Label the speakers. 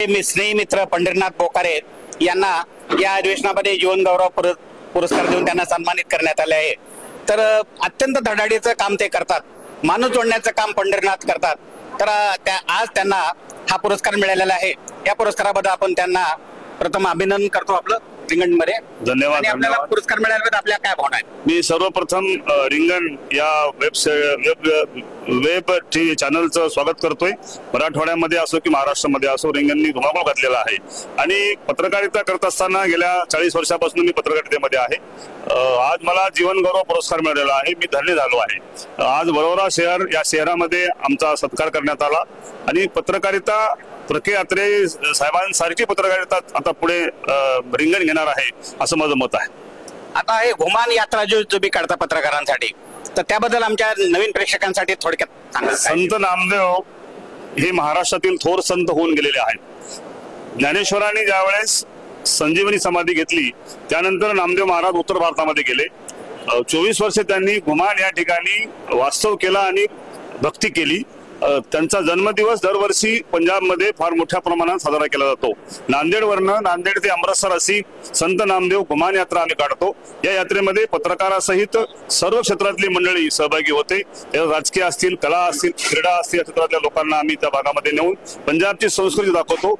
Speaker 1: मी स्नेही मित्र पंढरीनाथ बोकारे यांना या अधिवेशनामध्ये जीवन गौरव पुरस्कार देऊन त्यांना सन्मानित करण्यात आले आहे। तर अत्यंत धडाडीचं काम ते करतात, माणूस जोडण्याचं काम पंढरीनाथ करतात। तर आज त्यांना हा पुरस्कार मिळालेला आहे। या पुरस्काराबद्दल आपण त्यांना प्रथम अभिनंदन करतो आपलं रिंगणमध्ये।
Speaker 2: धन्यवाद।
Speaker 1: आणि आपल्याला पुरस्कार मिळाल्याबद्दल आपल्या काय भावना आहेत?
Speaker 2: मी सर्वप्रथम रिंगण या वेब चॅनलचं स्वागत करतोय। मराठवाड्यामध्ये असो की महाराष्ट्रामध्ये असो, रिंगणनी धुमाकूळ घातलेला आहे आणि पत्रकारिता करत असताना गेल्या 40 वर्षापासून मी पत्रकारितेमध्ये आहे। आज मला जीवन गौरव पुरस्कार मिळालेला आहे, मी धन्य झालो आहे। आज वरोरा शहर या शहरामध्ये आमचा सत्कार करण्यात आला आणि पत्रकारिता प्रके यात्रे साहेबांसारखी पत्रकारिता आता पुढे रिंगण घेणार आहे असं माझं मत आहे।
Speaker 1: आता हे घुमान यात्रा जो तुम्ही काढता पत्रकारांसाठी, तर त्याबद्दल आमच्या नवीन प्रेक्षकांसाठी थोडक्यात सांगा।
Speaker 2: संत नामदेव हे महाराष्ट्रातील थोर संत होऊन गेलेले आहेत। ज्ञानेश्वरांनी ज्यावेळेस संजीवनी समाधी घेतली त्यानंतर नामदेव महाराज उत्तर भारतामध्ये गेले। 24 वर्षे त्यांनी घुमान या ठिकाणी वास्तव केला आणि भक्ती केली। त्यांचा जन्मदिवस दरवर्षी पंजाबमध्ये फार मोठ्या प्रमाणात साजरा केला जातो। नांदेडवरनं नांदेड ते अमृतसर अशी संत नामदेव घुमान यात्रा आम्ही काढतो। या यात्रेमध्ये पत्रकारासहित सर्व क्षेत्रातली मंडळी सहभागी होते। राजकीय असतील, कला असतील, क्रीडा असतील या क्षेत्रातल्या लोकांना आम्ही त्या भागामध्ये नेऊन पंजाबची संस्कृती दाखवतो।